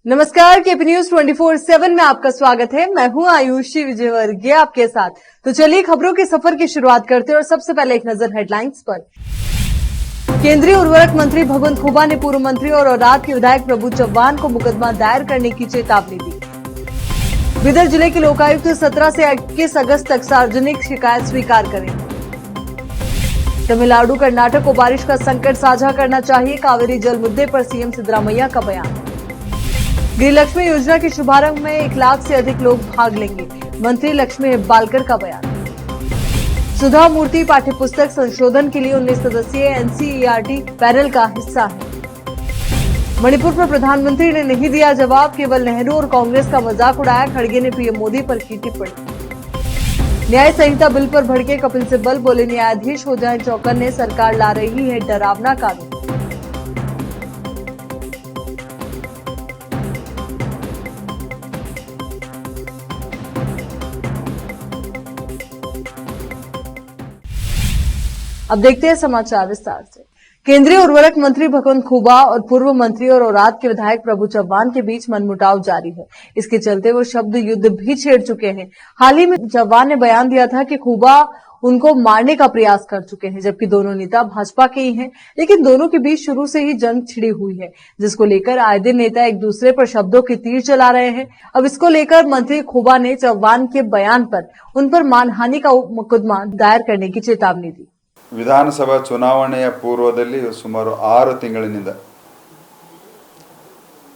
नमस्कार, KP news 24/7 में आपका स्वागत है। मैं हूं आयुषी विजयवर्गीय आपके साथ। तो चलिए खबरों के सफर की शुरुआत करते हैं और सबसे पहले एक नजर हेडलाइंस पर। केंद्रीय उर्वरक मंत्री भगवंत खुबा ने पूर्व मंत्री और औराद के विधायक प्रभु चव्हाण को मुकदमा दायर करने की चेतावनी दी। बिदर जिले के लोकायुक्त 17 से 21 अगस्त तक सार्वजनिक शिकायत स्वीकार करें। तमिलनाडु कर्नाटक को बारिश का संकट साझा करना चाहिए, कावेरी जल मुद्दे पर सीएम सिद्धरामैया का बयान। गृहलक्ष्मी योजना के शुभारंभ में 1 लाख से अधिक लोग भाग लेंगे, मंत्री लक्ष्मी हेब्बालकर का बयान। सुधा मूर्ति पाठ्यपुस्तक संशोधन के लिए 19 सदस्यीय एनसीईआरटी पैनल का हिस्सा है। मणिपुर पर प्रधानमंत्री ने नहीं दिया जवाब, केवल नेहरू और कांग्रेस का मजाक उड़ाया, खड़गे ने पीएम मोदी पर की टिप्पणी। न्याय संहिता बिल पर भड़के कपिल सिब्बल, बोले न्यायाधीश हो जाएं चौकन्ने, सरकार ला रही है डरावना कानून। अब देखते हैं समाचार विस्तार से। केंद्रीय उर्वरक मंत्री भगवंत खुबा और पूर्व मंत्री और औराद के विधायक प्रभु चव्हाण के बीच मनमुटाव जारी है। इसके चलते वो शब्द युद्ध भी छेड़ चुके हैं। हाल ही में चव्हाण ने बयान दिया था कि खुबा उनको मारने का प्रयास कर चुके हैं, जबकि दोनों नेता भाजपा के ही हैं, लेकिन दोनों के बीच शुरू से ही जंग छिड़ी हुई है, जिसको लेकर आए दिन नेता एक दूसरे पर शब्दों के तीर चला रहे हैं। अब इसको लेकर मंत्री खुबा ने चव्हाण के बयान पर उन पर मानहानि का मुकदमा दायर करने की चेतावनी दी। ವಿಧಾನಸಭಾ ಚುನಾವಣೆಯ ಪೂರ್ವದಲ್ಲಿ ಸುಮಾರು 6 ತಿಂಗಳಿನಿಂದ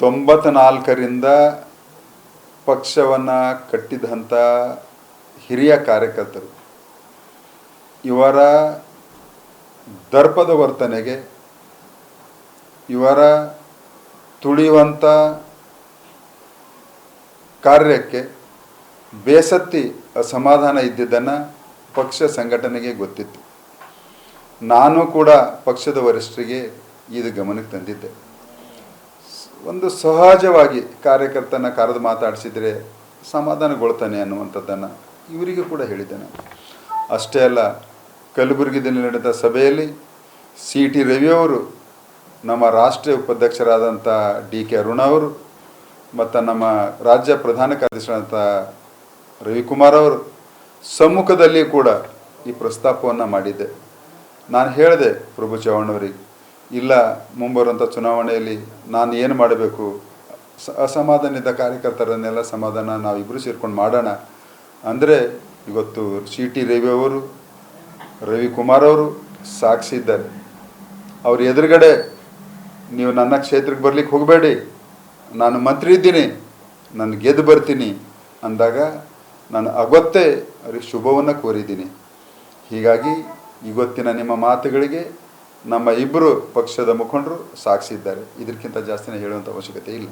94ರಿಂದ ಪಕ್ಷವನ್ನು ಕಟ್ಟಿದಂಥ ಹಿರಿಯ ಕಾರ್ಯಕರ್ತರು ಇವರ ದರ್ಪದ ವರ್ತನೆಗೆ, ಇವರ ತುಳಿಯುವಂಥ ಕಾರ್ಯಕ್ಕೆ ಬೇಸತ್ತಿ ಅಸಮಾಧಾನ ಇದ್ದಿದ್ದನ್ನು ಪಕ್ಷ ಸಂಘಟನೆಗೆ ಗೊತ್ತಿತ್ತು. ನಾನು ಕೂಡ ಪಕ್ಷದ ವರಿಷ್ಠರಿಗೆ ಇದು ಗಮನಕ್ಕೆ ತಂದಿದ್ದೆ. ಒಂದು ಸಹಜವಾಗಿ ಕಾರ್ಯಕರ್ತನ ಕರೆದು ಮಾತಾಡಿಸಿದರೆ ಸಮಾಧಾನಗೊಳ್ತಾನೆ ಅನ್ನುವಂಥದ್ದನ್ನು ಇವರಿಗೂ ಕೂಡ ಹೇಳಿದ್ದೇನೆ. ಅಷ್ಟೇ ಅಲ್ಲ, ಕಲಬುರಗಿಯಲ್ಲಿ ನಡೆದ ಸಭೆಯಲ್ಲಿ CT ರವಿಯವರು, ನಮ್ಮ ರಾಷ್ಟ್ರೀಯ ಉಪಾಧ್ಯಕ್ಷರಾದಂಥ DK ಅರುಣ ಅವರು ಮತ್ತು ನಮ್ಮ ರಾಜ್ಯ ಪ್ರಧಾನ ಕಾರ್ಯದರ್ಶಿಯಾದಂಥ ರವಿಕುಮಾರ್ ಅವರು ಸಮ್ಮುಖದಲ್ಲಿ ಕೂಡ ಈ ಪ್ರಸ್ತಾಪವನ್ನು ಮಾಡಿದ್ದೆ. ನಾನು ಹೇಳಿದೆ ಪ್ರಭು ಚವ್ಹಾಣ್ ಅವರಿಗೆ, ಇಲ್ಲ ಮುಂಬರುವಂಥ ಚುನಾವಣೆಯಲ್ಲಿ ನಾನು ಏನು ಮಾಡಬೇಕು, ಅಸಮಾಧಾನಿತ ಕಾರ್ಯಕರ್ತರನ್ನೆಲ್ಲ ಸಮಾಧಾನ ನಾವಿಬ್ಬರು ಸೇರ್ಕೊಂಡು ಮಾಡೋಣ ಅಂದರೆ, ಇವತ್ತು CT ರವಿಯವರು, ರವಿಕುಮಾರ್ ಅವರು ಸಾಕ್ಷಿ ಇದ್ದಾರೆ. ಅವ್ರ ಎದುರುಗಡೆ ನೀವು ನನ್ನ ಕ್ಷೇತ್ರಕ್ಕೆ ಬರ್ಲಿಕ್ಕೆ ಹೋಗಬೇಡಿ, ನಾನು ಮಂತ್ರಿ ಇದ್ದೀನಿ, ನಾನು ಗೆದ್ದು ಬರ್ತೀನಿ ಅಂದಾಗ ನಾನು ಅವತ್ತೇ ಅವ್ರಿಗೆ ಶುಭವನ್ನು ಕೋರಿದ್ದೀನಿ. ಹೀಗಾಗಿ ಇವತ್ತಿನ ನಿಮ್ಮ ಮಾತುಗಳಿಗೆ ನಮ್ಮ ಇಬ್ಬರು ಪಕ್ಷದ ಮುಖಂಡರು ಸಾಕ್ಷಿ ಇದ್ದಾರೆ. ಇದಕ್ಕಿಂತ ಜಾಸ್ತಿನೇ ಹೇಳುವಂತ ಅವಶ್ಯಕತೆ ಇಲ್ಲ.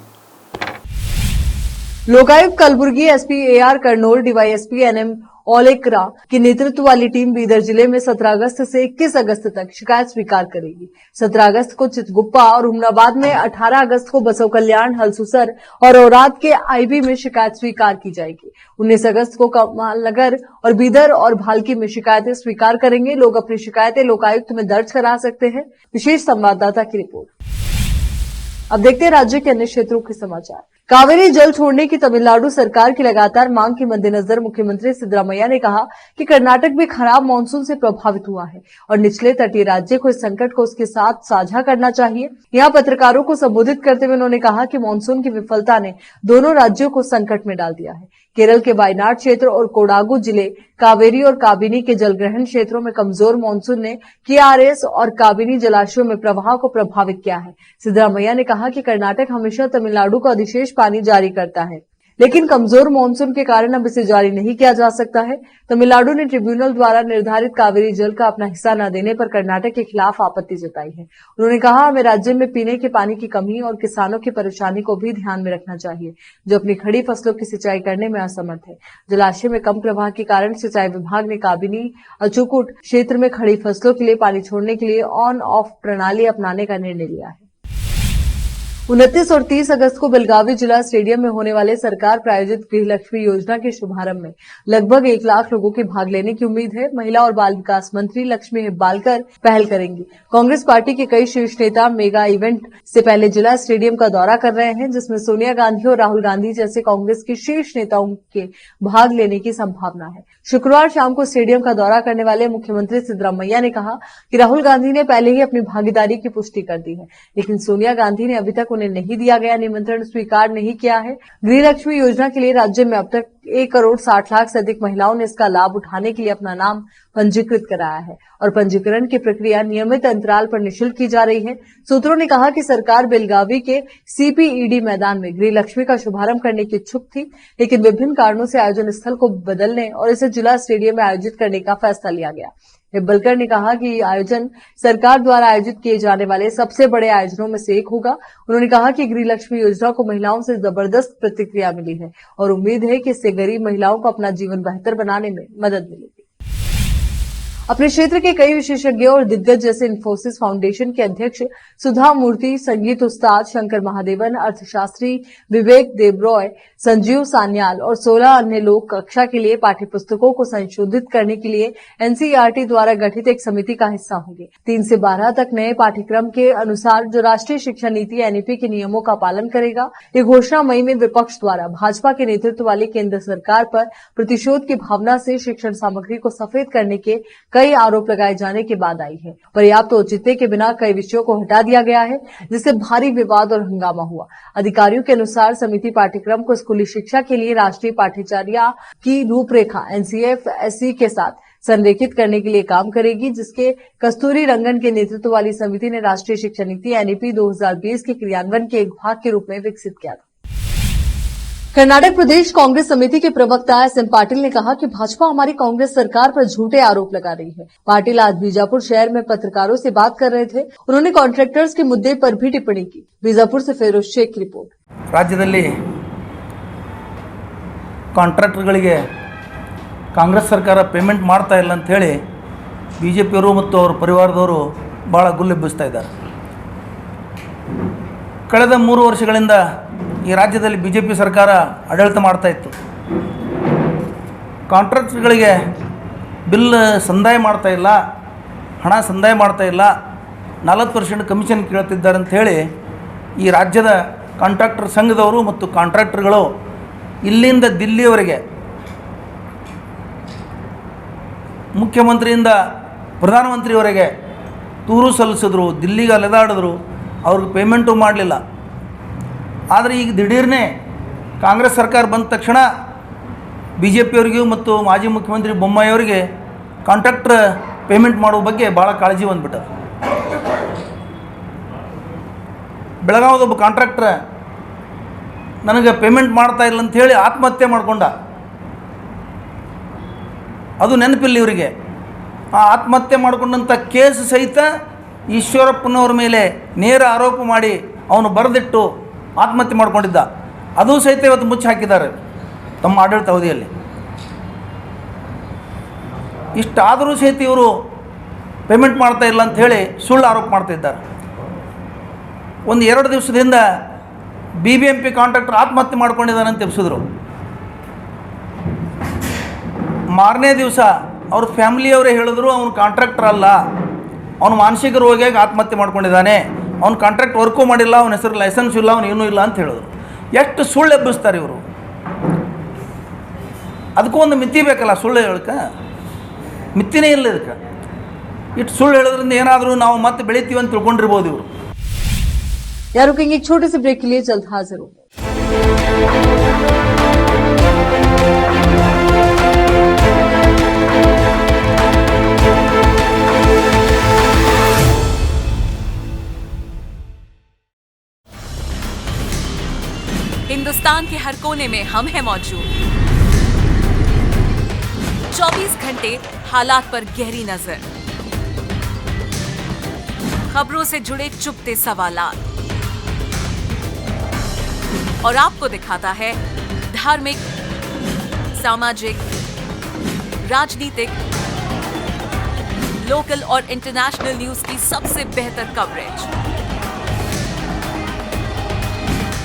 Lokayukta Kalaburagi SP AR Karnol, DYSP NM Olekara की नेतृत्व वाली टीम बीदर जिले में 17 अगस्त से 21 अगस्त तक शिकायत स्वीकार करेगी। 17 अगस्त को चितगुप्पा और हुमनाबाद में, 18 अगस्त को बसव कल्याण, हलसुसर और औराद के IB में शिकायत स्वीकार की जाएगी। 19 अगस्त को कमालनगर और बीदर और भालकी में शिकायतें स्वीकार करेंगे। लोग अपनी शिकायतें लोकायुक्त में दर्ज करा सकते हैं। विशेष संवाददाता की रिपोर्ट। अब देखते हैं राज्य के अन्य क्षेत्रों के समाचार। कावेरी जल छोड़ने की तमिलनाडु सरकार की लगातार मांग के मद्देनजर मुख्यमंत्री सिद्धरामैया ने कहा कि कर्नाटक भी खराब मानसून से प्रभावित हुआ है और निचले तटीय राज्य को इस संकट को उसके साथ साझा करना चाहिए। यहां पत्रकारों को संबोधित करते हुए उन्होंने कहा कि मानसून की विफलता ने दोनों राज्यों को संकट में डाल दिया है। केरल के वायनाड क्षेत्र और कोडागु जिले कावेरी और काबिनी के जलग्रहण क्षेत्रों में कमजोर मानसून ने KRS और काबिनी जलाशयों में प्रवाह को प्रभावित किया है। सिद्धरामैया ने कहा कि कर्नाटक हमेशा तमिलनाडु को अधिशेष पानी जारी करता है, लेकिन कमजोर मानसून के कारण अब इसे जारी नहीं किया जा सकता है। तमिलनाडु ने ट्रिब्यूनल द्वारा निर्धारित कावेरी जल का अपना हिस्सा न देने पर कर्नाटक के खिलाफ आपत्ति जताई है। उन्होंने कहा, हमें राज्य में पीने के पानी की कमी और किसानों की परेशानी को भी ध्यान में रखना चाहिए, जो अपनी खड़ी फसलों की सिंचाई करने में असमर्थ है। जलाशय में कम प्रवाह के कारण सिंचाई विभाग ने काबिनी अचुकुट क्षेत्र में खड़ी फसलों के लिए पानी छोड़ने के लिए ऑन ऑफ प्रणाली अपनाने का निर्णय लिया है। 29 और 30 अगस्त को बेलगावी जिला स्टेडियम में होने वाले सरकार प्रायोजित गृहलक्ष्मी योजना के शुभारंभ में लगभग 1 लाख लोगों के भाग लेने की उम्मीद है। महिला और बाल विकास मंत्री लक्ष्मी हेब्बालकर पहल करेंगी। कांग्रेस पार्टी के कई शीर्ष नेता मेगा इवेंट से पहले जिला स्टेडियम का दौरा कर रहे हैं, जिसमें सोनिया गांधी और राहुल गांधी जैसे कांग्रेस के शीर्ष नेताओं के भाग लेने की संभावना है। शुक्रवार शाम को स्टेडियम का दौरा करने वाले मुख्यमंत्री सिद्धरामैया ने कहा कि राहुल गांधी ने पहले ही अपनी भागीदारी की पुष्टि कर दी है, लेकिन सोनिया गांधी ने अभी तक उन्हें नहीं दिया गया निमंत्रण स्वीकार नहीं किया है। गृहलक्ष्मी योजना के लिए राज्य में अब तक 1 करोड़ 60 लाख से अधिक महिलाओं ने इसका लाभ उठाने के लिए अपना नाम पंजीकृत कराया है और पंजीकरण की प्रक्रिया नियमित अंतराल पर निःशुल्क की जा रही है। सूत्रों ने कहा कि सरकार बेलगावी के सीपीईडी मैदान में गृहलक्ष्मी का शुभारंभ करने की इच्छुक थी, लेकिन विभिन्न कारणों से आयोजन स्थल को बदलने और इसे जिला स्टेडियम में आयोजित करने का फैसला लिया गया। हेब्बालकर ने कहा कि ये आयोजन सरकार द्वारा आयोजित किए जाने वाले सबसे बड़े आयोजनों में से एक होगा। उन्होंने कहा कि गृहलक्ष्मी योजना को महिलाओं से जबरदस्त प्रतिक्रिया मिली है और उम्मीद है कि इससे गरीब महिलाओं को अपना जीवन बेहतर बनाने में मदद मिलेगी। अपने क्षेत्र के कई विशेषज्ञों और दिग्गज जैसे इन्फोसिस फाउंडेशन के अध्यक्ष सुधा मूर्ति, संगीत उस्ताद शंकर महादेवन, अर्थशास्त्री विवेक देबरॉय, संजीव सान्याल और 16 अन्य लोग कक्षा के लिए पाठ्य पुस्तकों को संशोधित करने के लिए एनसीईआरटी द्वारा गठित एक समिति का हिस्सा होंगे। 3 से 12 तक नए पाठ्यक्रम के अनुसार जो राष्ट्रीय शिक्षा नीति एनईपी के नियमों का पालन करेगा। ये घोषणा मई में विपक्ष द्वारा भाजपा के नेतृत्व वाली केंद्र सरकार पर प्रतिशोध की भावना से शिक्षण सामग्री को सफेद करने के कई आरोप लगाए जाने के बाद आई है। पर्याप्त औचित्य के बिना कई विषयों को हटा दिया गया है, जिससे भारी विवाद और हंगामा हुआ। अधिकारियों के अनुसार समिति पाठ्यक्रम को स्कूली शिक्षा के लिए राष्ट्रीय पाठ्यचर्या की रूपरेखा एनसीएफएससी के साथ संरेखित करने के लिए काम करेगी, जिसके कस्तूरी रंगन के नेतृत्व वाली समिति ने राष्ट्रीय शिक्षा नीति एनईपी 2020 के क्रियान्वयन के एक भाग के रूप में विकसित किया था। कर्नाटक प्रदेश कांग्रेस समिति के प्रवक्ता एसएम पाटिल ने कहा कि भाजपा हमारी कांग्रेस सरकार पर झूठे आरोप लगा रही है। पाटिल आज बीजापुर शहर में पत्रकारों से बात कर रहे थे। उन्होंने कॉन्ट्रैक्टर्स के मुद्दे पर भी टिप्पणी की। बीजापुर से फिरोज शेख की रिपोर्ट। राज्यದಲ್ಲಿ ಕಾಂಟ್ರಾಕ್ಟರ್ಗಳಿಗೆ ಕಾಂಗ್ರೆಸ್ ಸರ್ಕಾರ ಪೇಮೆಂಟ್ ಮಾಡ್ತಾ ಇಲ್ಲ ಅಂತ ಹೇಳಿ ಬಿಜೆಪಿಯವರು ಮತ್ತು ಅವರ ಪರಿವಾರದವರು ಭಾಳ ಗುಲ್ಲೆಬ್ಬಿಸ್ತಾ ಇದ್ದಾರೆ. ಕಳೆದ 3 ವರ್ಷಗಳಿಂದ ಈ ರಾಜ್ಯದಲ್ಲಿ ಬಿಜೆಪಿ ಸರ್ಕಾರ ಆಡಳಿತ ಮಾಡ್ತಾ ಇತ್ತು. ಕಾಂಟ್ರಾಕ್ಟರ್ಗಳಿಗೆ ಬಿಲ್ ಸಂದಾಯ ಮಾಡ್ತಾ ಇಲ್ಲ, ಹಣ ಸಂದಾಯ ಮಾಡ್ತಾ ಇಲ್ಲ, 40% ಕಮಿಷನ್ ಕೇಳ್ತಿದ್ದಾರೆ ಅಂತ ಹೇಳಿ ಈ ರಾಜ್ಯದ ಕಾಂಟ್ರಾಕ್ಟರ್ ಸಂಘದವರು ಮತ್ತು ಕಾಂಟ್ರಾಕ್ಟರ್ಗಳು ಇಲ್ಲಿಂದ ದಿಲ್ಲಿಯವರೆಗೆ ಮುಖ್ಯಮಂತ್ರಿಯಿಂದ ಪ್ರಧಾನಮಂತ್ರಿಯವರೆಗೆ ದೂರು ಸಲ್ಲಿಸಿದ್ರು, ದಿಲ್ಲಿಗೆ ಅಲೆದಾಡಿದ್ರು, ಅವ್ರಿಗೆ ಪೇಮೆಂಟು ಮಾಡಲಿಲ್ಲ. ಆದರೆ ಈಗ ದಿಢೀರ್ನೇ ಕಾಂಗ್ರೆಸ್ ಸರ್ಕಾರ ಬಂದ ತಕ್ಷಣ ಬಿ ಜೆ ಪಿಯವರಿಗೂ ಮತ್ತು ಮಾಜಿ ಮುಖ್ಯಮಂತ್ರಿ ಬೊಮ್ಮಾಯಿಯವರಿಗೆ ಕಾಂಟ್ರಾಕ್ಟರ್ ಪೇಮೆಂಟ್ ಮಾಡೋ ಬಗ್ಗೆ ಭಾಳ ಕಾಳಜಿ ಬಂದುಬಿಟ್ಟದು. ಬೆಳಗಾವಿದ ಒಬ್ಬ ಕಾಂಟ್ರಾಕ್ಟರ್ ನನಗೆ ಪೇಮೆಂಟ್ ಮಾಡ್ತಾ ಇಲ್ಲ ಅಂಥೇಳಿ ಆತ್ಮಹತ್ಯೆ ಮಾಡಿಕೊಂಡ. ಅದು ನೆನಪಿಲ್ಲ ಇವರಿಗೆ. ಆ ಆತ್ಮಹತ್ಯೆ ಮಾಡಿಕೊಂಡಂಥ ಕೇಸ್ ಸಹಿತ ಈಶ್ವರಪ್ಪನವ್ರ ಮೇಲೆ ನೇರ ಆರೋಪ ಮಾಡಿ ಅವನು ಬರೆದಿಟ್ಟು ಆತ್ಮಹತ್ಯೆ ಮಾಡ್ಕೊಂಡಿದ್ದ. ಅದು ಸಹಿತ ಇವತ್ತು ಮುಚ್ಚಿ ಹಾಕಿದ್ದಾರೆ ತಮ್ಮ ಆಡಳಿತ ಅವಧಿಯಲ್ಲಿ. ಇಷ್ಟಾದರೂ ಸಹಿತ ಇವರು ಪೇಮೆಂಟ್ ಮಾಡ್ತಾ ಇಲ್ಲ ಅಂಥೇಳಿ ಸುಳ್ಳು ಆರೋಪ ಮಾಡ್ತಾ ಇದ್ದಾರೆ. 1-2 ದಿವಸದಿಂದ BBMP ಕಾಂಟ್ರಾಕ್ಟರ್ ಆತ್ಮಹತ್ಯೆ ಮಾಡ್ಕೊಂಡಿದ್ದಾನೆ ಅಂತ ಎಬ್ಸಿದ್ರು. ಮಾರನೇ ದಿವಸ ಅವ್ರ ಫ್ಯಾಮಿಲಿಯವರೇ ಹೇಳಿದ್ರು ಅವನು ಕಾಂಟ್ರಾಕ್ಟರ್ ಅಲ್ಲ, ಅವನು ಮಾನಸಿಕ ರೋಗಿಯಾಗಿ ಆತ್ಮಹತ್ಯೆ ಮಾಡ್ಕೊಂಡಿದ್ದಾನೆ, ಅವ್ನು ಕಾಂಟ್ರಾಕ್ಟ್ ವರ್ಕು ಮಾಡಿಲ್ಲ, ಅವನ ಹೆಸರು ಲೈಸೆನ್ಸ್ ಇಲ್ಲ, ಅವನು ಏನೂ ಇಲ್ಲ ಅಂತ ಹೇಳಿದ್ರು. ಎಷ್ಟು ಸುಳ್ಳು ಎಬ್ಬಿಸ್ತಾರೆ ಇವರು. ಅದಕ್ಕೂ ಒಂದು ಮಿತಿ ಬೇಕಲ್ಲ, ಸುಳ್ಳು ಹೇಳಕ್ಕೆ ಮಿತಿನೇ ಇಲ್ಲ ಇದಕ್ಕೆ. ಇಷ್ಟು ಸುಳ್ಳು ಹೇಳೋದ್ರಿಂದ ಏನಾದರೂ ನಾವು ಮತ್ತೆ ಬೆಳಿತೀವಿ ಅಂತ ತಿಳ್ಕೊಂಡಿರ್ಬೋದು ಇವರು. यार रुकेंगे एक छोटे से ब्रेक के लिए, जल्द हाजिर होंगे। हिंदुस्तान के हर कोने में हम हैं मौजूद। 24 घंटे हालात पर गहरी नजर, खबरों से जुड़े चुपते सवालात और आपको दिखाता है धार्मिक, सामाजिक, राजनीतिक, लोकल और इंटरनेशनल न्यूज की सबसे बेहतर कवरेज।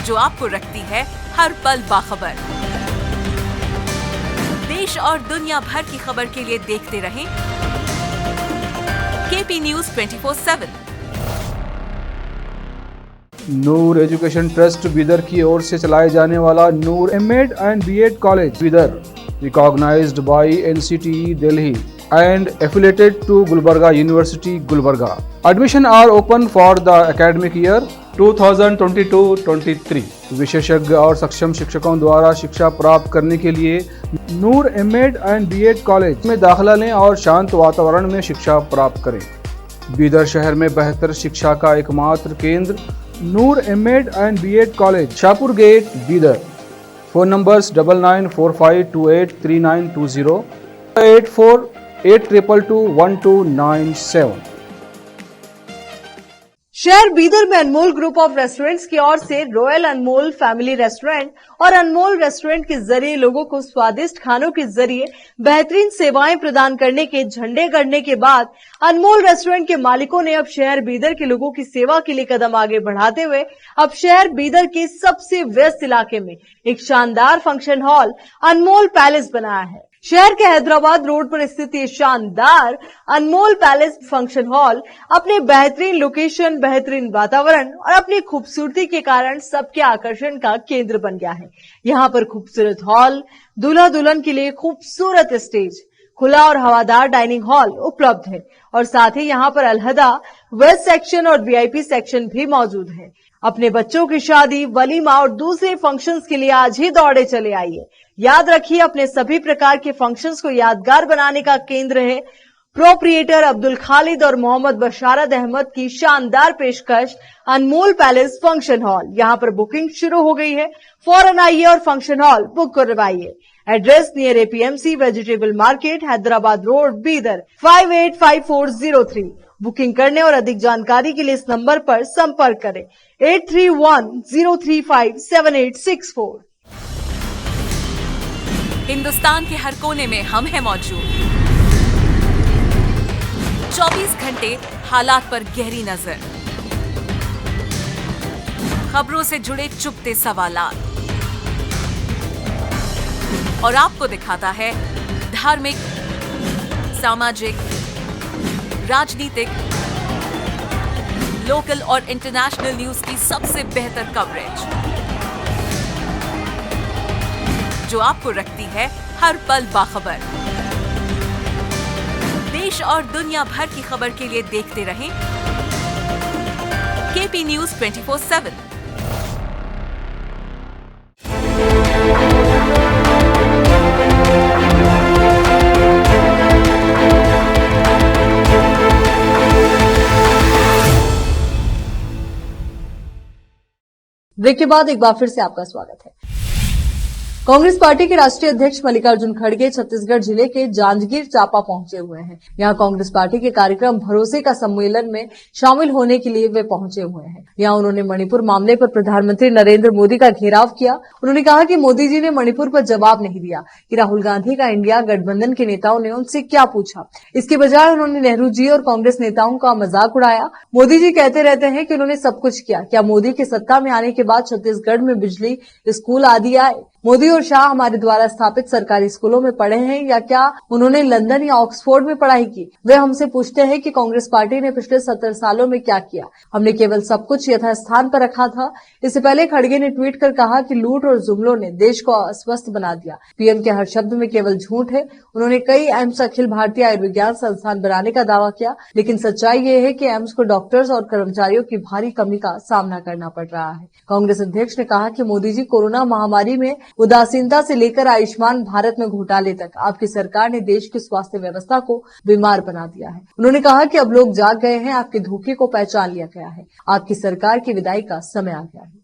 जो आपको रखती है हर पल बाखबर। देश और दुनिया भर की खबर के लिए देखते रहें KP news 24/7। Noor education trust Bidar की ओर से चलाए जाने वाला Noor MEd and BEd college Bidar, recognized by NCTE Delhi and affiliated to Gulbarga University, Gulbarga. Admission are open for the academic year 2022-23. विशेषज्ञ और सक्षम शिक्षकों द्वारा शिक्षा प्राप्त करने के लिए नूर एमएड एंड बीएड कॉलेज में दाखिला लें और शांत वातावरण में शिक्षा प्राप्त करें। बीदर शहर में बेहतर शिक्षा का एकमात्र केंद्र Noor MEd and BEd college, Shahpur gate, Bidar. Phone numbers 9945283920, 8482221297। शहर बीदर में अनमोल ग्रुप ऑफ रेस्टोरेंट्स की ओर से रॉयल अनमोल फैमिली रेस्टोरेंट और अनमोल रेस्टोरेंट के जरिए लोगों को स्वादिष्ट खानों के जरिए बेहतरीन सेवाएं प्रदान करने के झंडे गड़ने के बाद अनमोल रेस्टोरेंट के मालिकों ने अब शहर बीदर के लोगों की सेवा के लिए कदम आगे बढ़ाते हुए अब शहर बीदर के सबसे व्यस्त इलाके में एक शानदार फंक्शन हॉल अनमोल पैलेस बनाया है। शहर के हैदराबाद रोड पर स्थित ये शानदार अनमोल पैलेस फंक्शन हॉल अपने बेहतरीन लोकेशन, बेहतरीन वातावरण और अपनी खूबसूरती के कारण सबके आकर्षण का केंद्र बन गया है। यहाँ पर खूबसूरत हॉल, दूल्हा दुल्हन के लिए खूबसूरत स्टेज, खुला और हवादार डाइनिंग हॉल उपलब्ध है और साथ ही यहाँ पर अलहदा वेस्ट सेक्शन और वीआईपी सेक्शन भी मौजूद है। अपने बच्चों की शादी, वलीमा और दूसरे फंक्शंस के लिए आज ही दौड़े चले आइए। याद रखिए, अपने सभी प्रकार के फंक्शंस को यादगार बनाने का केंद्र है प्रोप्रिएटर अब्दुल खालिद और मोहम्मद बशारत अहमद की शानदार पेशकश अनमोल पैलेस फंक्शन हॉल। यहाँ पर बुकिंग शुरू हो गई है, फौरन आइए और फंक्शन हॉल बुक करवाइए। Address near APMC vegetable market, Hyderabad road, Bidar 585403। Booking करने और अधिक जानकारी के लिए इस नंबर पर संपर्क करें 8310357864। हिंदुस्तान के हर कोने में हम हैं मौजूद। 24 घंटे हालात पर गहरी नजर, खबरों से जुड़े चुपते सवालात और आपको दिखाता है धार्मिक, सामाजिक, राजनीतिक, लोकल और इंटरनेशनल न्यूज की सबसे बेहतर कवरेज जो आपको रखती है हर पल बाखबर। देश और दुनिया भर की खबर के लिए देखते रहें केपी न्यूज 24/7। ब्रेक के बाद एक बार फिर से आपका स्वागत है। कांग्रेस पार्टी के राष्ट्रीय अध्यक्ष मल्लिकार्जुन खड़गे छत्तीसगढ़ जिले के जांजगीर चांपा पहुंचे हुए हैं। यहां कांग्रेस पार्टी के कार्यक्रम भरोसे का सम्मेलन में शामिल होने के लिए वे पहुंचे हुए हैं। यहां उन्होंने मणिपुर मामले पर प्रधानमंत्री नरेंद्र मोदी का घेराव किया। उन्होंने कहा कि मोदी जी ने मणिपुर पर जवाब नहीं दिया कि राहुल गांधी का इंडिया गठबंधन के नेताओं ने उनसे क्या पूछा। इसके बजाय उन्होंने नेहरू जी और कांग्रेस नेताओं का मजाक उड़ाया। मोदी जी कहते रहते हैं कि उन्होंने सब कुछ किया। क्या मोदी के सत्ता में आने के बाद छत्तीसगढ़ में बिजली, स्कूल आदि आए? मोदी और शाह हमारे द्वारा स्थापित सरकारी स्कूलों में पढ़े हैं या क्या उन्होंने लंदन या ऑक्सफोर्ड में पढ़ाई की? वे हमसे पूछते हैं कि कांग्रेस पार्टी ने पिछले 70 सालों में क्या किया। हमने केवल सब कुछ यथास्थान पर रखा था। इससे पहले खड़गे ने ट्वीट कर कहा कि लूट और जुमलों ने देश को अस्वस्थ बना दिया। पीएम के हर शब्द में केवल झूठ है। उन्होंने कई एम्स अखिल भारतीय आयुर्विज्ञान संस्थान बनाने का दावा किया, लेकिन सच्चाई ये है कि एम्स को डॉक्टर्स और कर्मचारियों की भारी कमी का सामना करना पड़ रहा है। कांग्रेस अध्यक्ष ने कहा कि मोदी जी कोरोना महामारी में उदासीनता से लेकर आयुष्मान भारत में घोटाले तक आपकी सरकार ने देश की स्वास्थ्य व्यवस्था को बीमार बना दिया है। उन्होंने कहा कि अब लोग जाग गए हैं, आपके धोखे को पहचान लिया गया है, आपकी सरकार की विदाई का समय आ गया है।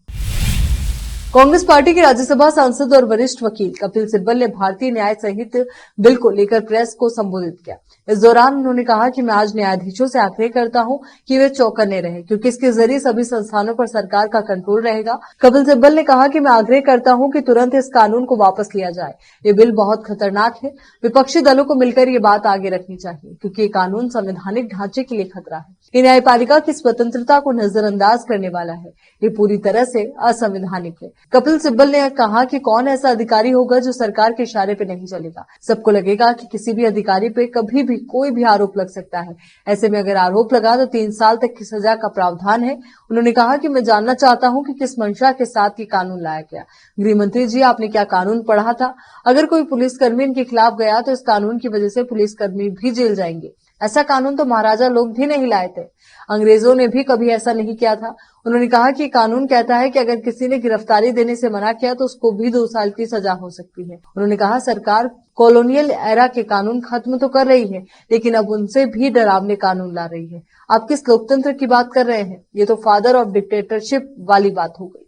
कांग्रेस पार्टी के राज्यसभा सांसद और वरिष्ठ वकील कपिल सिब्बल ने भारतीय न्याय संहिता बिल को लेकर प्रेस को संबोधित किया। इस दौरान उन्होंने कहा कि मैं आज न्यायाधीशों से आग्रह करता हूं कि वे चौकन्ने रहें, क्योंकि इसके जरिए सभी संस्थानों पर सरकार का कंट्रोल रहेगा। कपिल सिब्बल ने कहा कि मैं आग्रह करता हूं कि तुरंत इस कानून को वापस लिया जाए। ये बिल बहुत खतरनाक है। विपक्षी दलों को मिलकर ये बात आगे रखनी चाहिए, क्योंकि ये कानून संवैधानिक ढांचे के लिए खतरा है। ये न्यायपालिका की स्वतंत्रता को नजरअंदाज करने वाला है। ये पूरी तरह से असंवैधानिक है। कपिल सिब्बल ने कहा कि कौन ऐसा अधिकारी होगा जो सरकार के इशारे पे नहीं चलेगा। सबको लगेगा कि किसी भी अधिकारी पे कभी भी कोई भी आरोप लग सकता है। ऐसे में अगर आरोप लगा तो 3 साल तक की सजा का प्रावधान है। उन्होंने कहा कि मैं जानना चाहता हूं कि किस मंशा के साथ ये कानून लाया गया। गृह मंत्री जी, आपने क्या कानून पढ़ा था? अगर कोई पुलिसकर्मी इनके खिलाफ गया तो इस कानून की वजह से पुलिसकर्मी भी जेल जाएंगे। ऐसा कानून तो महाराजा लोग भी नहीं लाए थे, अंग्रेजों ने भी कभी ऐसा नहीं किया था। उन्होंने कहा कि कानून कहता है कि अगर किसी ने गिरफ्तारी देने से मना किया तो उसको भी 2 साल की सजा हो सकती है। उन्होंने कहा सरकार कॉलोनियल एरा के कानून खत्म तो कर रही है, लेकिन अब उनसे भी डरावने कानून ला रही है। आप किस लोकतंत्र की बात कर रहे हैं? ये तो फादर ऑफ डिक्टेटरशिप वाली बात हो गई।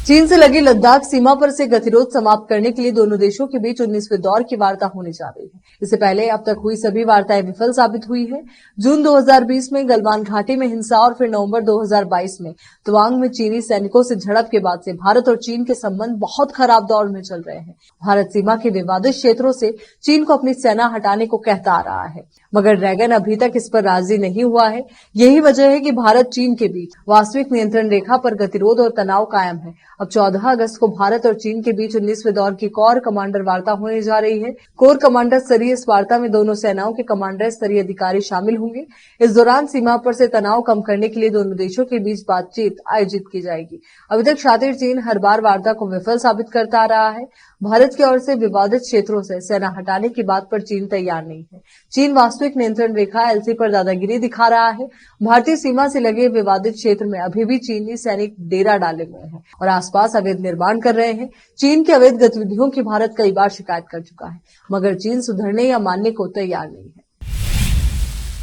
चीन से लगी लद्दाख सीमा पर से गतिरोध समाप्त करने के लिए दोनों देशों के बीच 19वें दौर की वार्ता होने जा रही है। इससे पहले अब तक हुई सभी वार्ताएं विफल साबित हुई है। जून 2020 में गलवान घाटी में हिंसा और फिर नवंबर 2022 में तवांग में चीनी सैनिकों से झड़प के बाद से भारत और चीन के संबंध बहुत खराब दौर में चल रहे हैं। भारत सीमा के विवादित क्षेत्रों से चीन को अपनी सेना हटाने को कहता आ रहा है, मगर ड्रैगन अभी तक इस पर राजी नहीं हुआ है। यही वजह है कि भारत चीन के बीच वास्तविक नियंत्रण रेखा पर गतिरोध और तनाव कायम है। अब 14 अगस्त को भारत और चीन के बीच 19वें दौर की कोर कमांडर वार्ता होने जा रही है। कोर कमांडर स्तरीय इस वार्ता में दोनों सेनाओं के कमांडर स्तरीय अधिकारी शामिल होंगे। इस दौरान सीमा पर से तनाव कम करने के लिए दोनों देशों के बीच बातचीत आयोजित की जाएगी। अभी तक शातिर चीन हर बार वार्ता को विफल साबित करता आ रहा है। भारत की ओर से विवादित क्षेत्रों से सेना हटाने की बात पर चीन तैयार नहीं है। चीन वास्तविक नियंत्रण रेखा एलसी पर दादागिरी दिखा रहा है। भारतीय सीमा से लगे विवादित क्षेत्र में अभी भी चीनी सैनिक डेरा डाले हुए हैं और आसपास अवैध निर्माण कर रहे हैं। चीन की अवैध गतिविधियों की भारत कई बार शिकायत कर चुका है, मगर चीन सुधरने या मानने को तैयार नहीं है।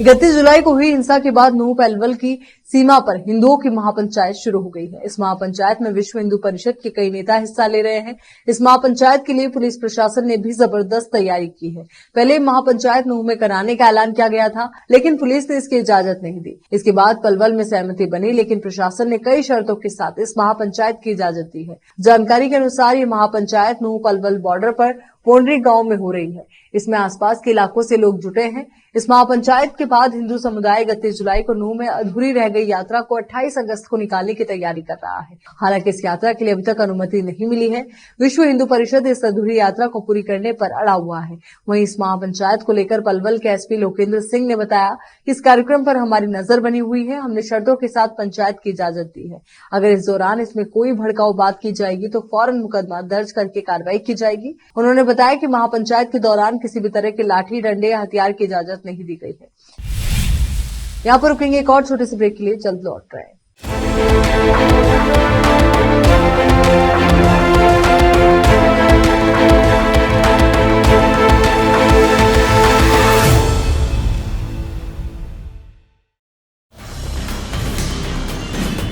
31 जुलाई को हुई हिंसा के बाद नूह पलवल की सीमा पर हिंदुओं की महापंचायत शुरू हो गई है। इस महापंचायत में विश्व हिंदू परिषद के कई नेता हिस्सा ले रहे हैं। इस महापंचायत के लिए पुलिस प्रशासन ने भी जबरदस्त तैयारी की है। पहले महापंचायत नूह में कराने का ऐलान किया गया था, लेकिन पुलिस ने इसकी इजाजत नहीं दी। इसके बाद पलवल में सहमति बनी, लेकिन प्रशासन ने कई शर्तों के साथ इस महापंचायत की इजाजत दी है। जानकारी के अनुसार ये महापंचायत नूह पलवल बॉर्डर पर पोंडरी गांव में हो रही है। इसमें आसपास के इलाकों से लोग जुटे हैं। इस महापंचायत के बाद हिंदू समुदाय 31 जुलाई को नूह में अधूरी रह गई यात्रा को 28 अगस्त को निकालने की तैयारी कर रहा है। हालांकि इस यात्रा के लिए अभी तक अनुमति नहीं मिली है। विश्व हिंदू परिषद इस अधूरी यात्रा को पूरी करने पर अड़ा हुआ है। वहीं इस महापंचायत को लेकर पलवल के एसपी लोकेंद्र सिंह ने बताया कि इस कार्यक्रम पर हमारी नजर बनी हुई है। हमने शर्तों के साथ पंचायत की इजाजत दी है। अगर इस दौरान इसमें कोई भड़काऊ बात की जाएगी तो फौरन मुकदमा दर्ज करके कार्रवाई की जाएगी। उन्होंने बताया कि महापंचायत के दौरान किसी भी तरह के लाठी डंडे या हथियार की इजाजत नहीं दी गई है। यहाँ पर रुकेंगे एक और छोटे से ब्रेक के लिए, जल्द लौट रहे हैं।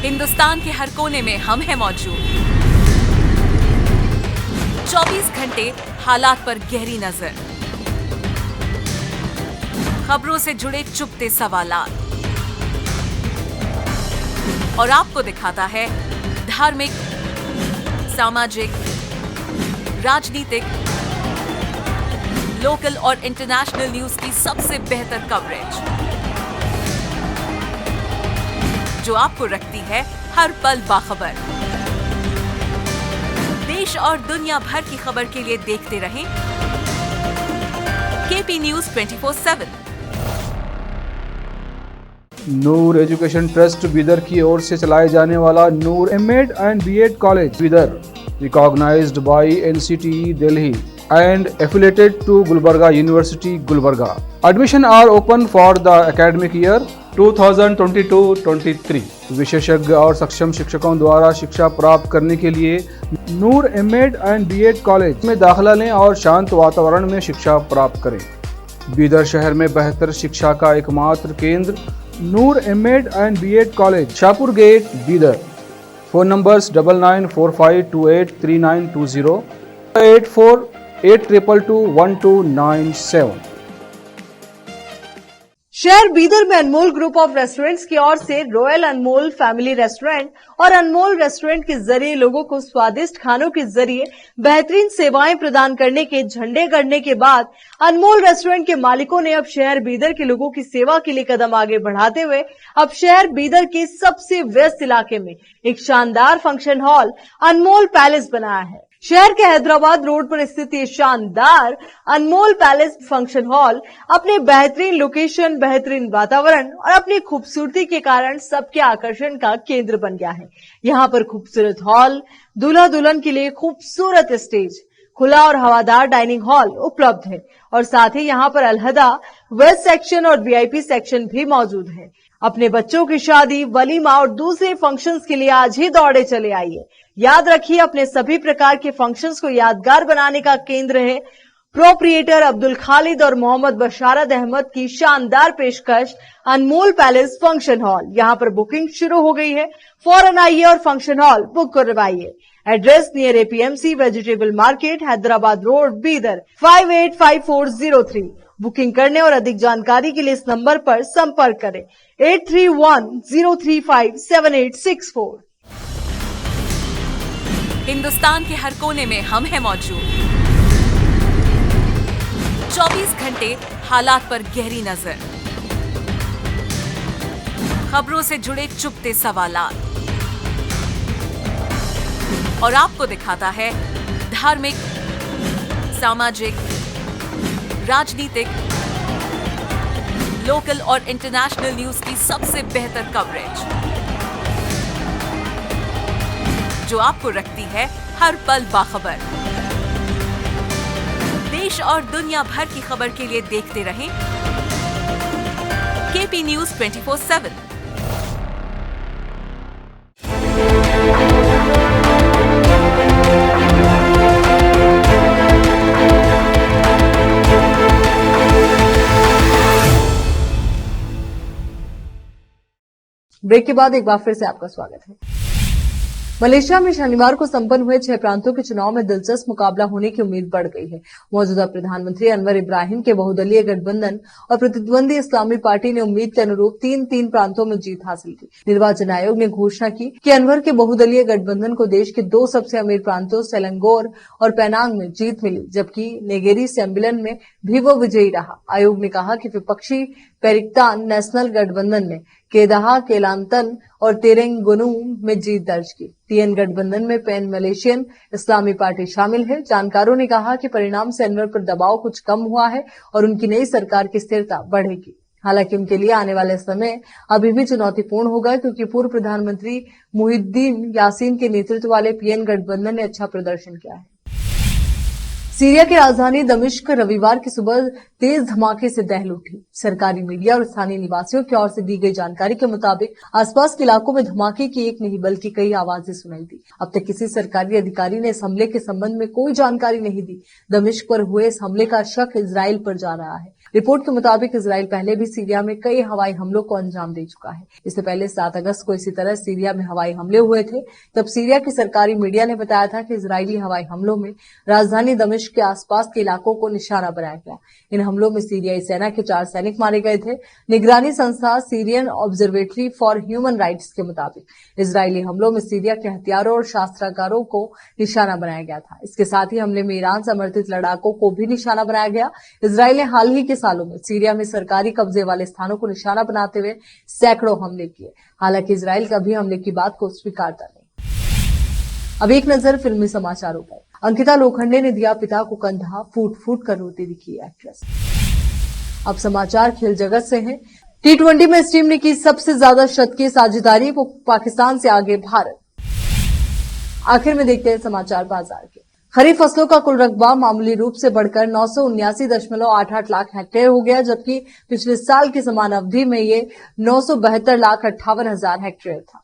हिंदुस्तान के हर कोने में हम हैं मौजूद। 24 घंटे हालात पर गहरी नजर, खबरों से जुड़े चुपते सवालात और आपको दिखाता है धार्मिक, सामाजिक, राजनीतिक, लोकल और इंटरनेशनल न्यूज की सबसे बेहतर कवरेज, जो आपको रखती है हर पल बाखबर। देश और दुनिया भर की खबर के लिए देखते रहें KP news 24/7। Noor education trust Bidar की ओर से चलाए जाने वाला Noor MEd and BEd college Bidar, recognised by NCTE Delhi and affiliated to Gulbarga University, Gulbarga. Admission are open for the academic year 2022-23. विशेषज्ञ और सक्षम शिक्षकों द्वारा शिक्षा प्राप्त करने के लिए नूर एमएड एंड बीएड कॉलेज में दाखिला लें और शांत वातावरण में शिक्षा प्राप्त करें। बीदर शहर में बेहतर शिक्षा का एकमात्र केंद्र Noor MEd and BEd college, Shahpur gate, Bidar. Phone numbers 9945283920, 8482221297। शहर बीदर में अनमोल ग्रुप ऑफ रेस्टोरेंट्स की ओर से रॉयल अनमोल फैमिली रेस्टोरेंट और अनमोल रेस्टोरेंट के जरिए लोगों को स्वादिष्ट खानों के जरिए बेहतरीन सेवाएं प्रदान करने के झंडे गड़ने के बाद अनमोल रेस्टोरेंट के मालिकों ने अब शहर बीदर के लोगों की सेवा के लिए कदम आगे बढ़ाते हुए अब शहर बीदर के सबसे व्यस्त इलाके में एक शानदार फंक्शन हॉल अनमोल पैलेस बनाया है। शहर के हैदराबाद रोड पर स्थित ये शानदार अनमोल पैलेस फंक्शन हॉल अपने बेहतरीन लोकेशन, बेहतरीन वातावरण और अपनी खूबसूरती के कारण सबके आकर्षण का केंद्र बन गया है। यहाँ पर खूबसूरत हॉल, दूल्हा दुल्हन के लिए खूबसूरत स्टेज, खुला और हवादार डाइनिंग हॉल उपलब्ध है और साथ ही यहाँ पर अलहदा वेस्ट सेक्शन और वीआईपी सेक्शन भी मौजूद है। अपने बच्चों की शादी, वलीमा और दूसरे फंक्शंस के लिए आज ही दौड़े चले आइए। याद रखिए, अपने सभी प्रकार के फंक्शंस को यादगार बनाने का केंद्र है प्रोप्रिएटर अब्दुल खालिद और मोहम्मद बशारत अहमद की शानदार पेशकश अनमोल पैलेस फंक्शन हॉल। यहाँ पर बुकिंग शुरू हो गई है, फौरन आइए और फंक्शन हॉल बुक करवाइए। Address near APMC vegetable market, Hyderabad road, Bidar 585403। Booking करने और अधिक जानकारी के लिए इस नंबर पर संपर्क करें 8310357864। हिंदुस्तान के हर कोने में हम हैं मौजूद। 24 घंटे हालात पर गहरी नजर, खबरों से जुड़े चुपते सवालात और आपको दिखाता है धार्मिक, सामाजिक, राजनीतिक, लोकल और इंटरनेशनल न्यूज की सबसे बेहतर कवरेज जो आपको रखती है हर पल बाखबर। देश और दुनिया भर की खबर के लिए देखते रहें केपी न्यूज 24/7। ब्रेक के बाद एक बार फिर से आपका स्वागत है। मलेशिया में शनिवार को संपन्न हुए 6 प्रांतों के चुनाव में दिलचस्प मुकाबला होने की उम्मीद बढ़ गई है। मौजूदा प्रधानमंत्री अनवर इब्राहिम के बहुदलीय गठबंधन और प्रतिद्वंदी इस्लामी पार्टी ने उम्मीद के अनुरूप 3 प्रांतों में जीत हासिल की। निर्वाचन आयोग ने घोषणा की कि अनवर के बहुदलीय गठबंधन को देश के 2 सबसे अमीर प्रांतों सेलंगोर और पेनांग में जीत मिली, जबकि नेगेरी सेम्बिलन में भी वो विजयी रहा। आयोग ने कहा कि विपक्षी पेरिक्तान नेशनल गठबंधन ने केदाहा, केलांतन और तेरेंगुनु में जीत दर्ज की। टीएन गठबंधन में पैन मलेशियन इस्लामी पार्टी शामिल है। जानकारों ने कहा कि परिणाम से अनवर पर दबाव कुछ कम हुआ है और उनकी नई सरकार की स्थिरता बढ़ेगी। हालांकि उनके लिए आने वाले समय अभी भी चुनौतीपूर्ण होगा, क्योंकि पूर्व प्रधानमंत्री मुहिद्दीन यासीन के नेतृत्व वाले पीएन गठबंधन ने अच्छा प्रदर्शन किया है। सीरिया की राजधानी दमिश्क रविवार की सुबह तेज धमाके से दहल उठी। सरकारी मीडिया और स्थानीय निवासियों की ओर से दी गई जानकारी के मुताबिक आसपास के इलाकों में धमाके की एक नहीं बल्कि कई आवाजें सुनाई दी। अब तक किसी सरकारी अधिकारी ने इस हमले के संबंध में कोई जानकारी नहीं दी। दमिश्क पर हुए इस हमले का शक इजराइल पर जा रहा है। रिपोर्ट के मुताबिक इजराइल पहले भी सीरिया में कई हवाई हमलों को अंजाम दे चुका है। इससे पहले 7 अगस्त को इसी तरह सीरिया में हवाई हमले हुए थे। तब सीरिया की सरकारी मीडिया ने बताया था कि इजरायली हवाई हमलों में राजधानी दमिश्क के आसपास के इलाकों को निशाना बनाया गया। इन हमलों में सीरियाई सेना के 4 सैनिक मारे गए थे। निगरानी संस्था Syrian observatory for human rights के मुताबिक इजरायली हमलों में सीरिया के हथियारों और शस्त्रागारों को निशाना बनाया गया था। इसके साथ ही हमले में ईरान समर्थित लड़ाकों को भी निशाना बनाया गया। इजरायल ने हाल ही के सालों में सीरिया में सरकारी कब्जे वाले स्थानों को निशाना बनाते हुए सैकड़ों हमले किए। हालांकि इजरायल कभी हमले की बात को स्वीकारता नहीं। अब एक नजर फिल्मी समाचारों पर। अंकिता लोखंडे ने दिया पिता को कंधा, फूट फूट कर रोती दिखी एक्ट्रेस। अब समाचार खेल जगत से हैं। T20 में इस टीम ने की सबसे ज्यादा शतकीय साझेदारी, वो पाकिस्तान से आगे भारत। आखिर में देखते हैं समाचार बाजार के। खरीफ फसलों का कुल रकबा मामूली रूप से बढ़कर 979.88 लाख हेक्टेयर हो गया, जबकि पिछले साल की समान अवधि में ये 972,58,000 हेक्टेयर था।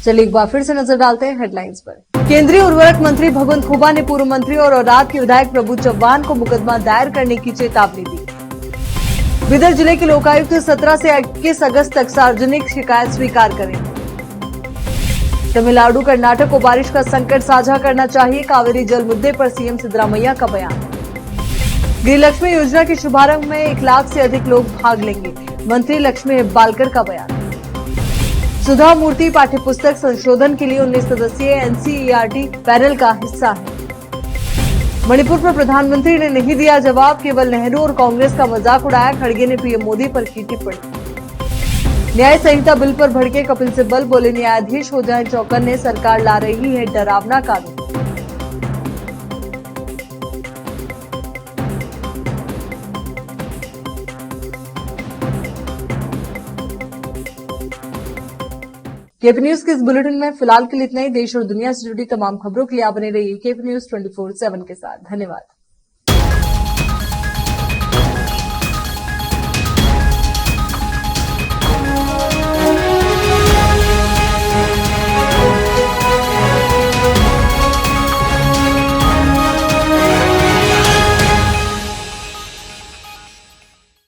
चलिए एक बार फिर से नजर डालते हैं हेडलाइंस पर। केंद्रीय उर्वरक मंत्री भगवंत खुबा ने पूर्व मंत्री और औराद के विधायक प्रभु चव्हाण को मुकदमा दायर करने की चेतावनी दी। बीदर जिले के लोकायुक्त 17 से 21 अगस्त तक सार्वजनिक शिकायत स्वीकार करें। तमिलनाडु कर्नाटक को बारिश का संकट साझा करना चाहिए, कावेरी जल मुद्दे पर सीएम सिद्धरामैया का बयान। गृहलक्ष्मी योजना के शुभारंभ में 1 लाख से अधिक लोग भाग लेंगे, मंत्री लक्ष्मी हेब्बालकर का बयान। सुधा मूर्ति पाठ्यपुस्तक संशोधन के लिए 19 सदस्यीय एनसीईआरटी पैनल का हिस्सा है। मणिपुर पर प्रधानमंत्री ने नहीं दिया जवाब, केवल नेहरू और कांग्रेस का मजाक उड़ाया, खड़गे ने पीएम मोदी पर की टिप्पणी। न्याय संहिता बिल पर भड़के कपिल सिब्बल, बोले न्यायाधीश हो जाएं चौकन्ने, सरकार ला रही है डरावना कानून। केपी न्यूज के इस बुलेटिन में फिलहाल के लिए इतना ही। देश और दुनिया से जुड़ी तमाम खबरों के लिए आप बने रहिए केपी न्यूज 24/7 के साथ। धन्यवाद।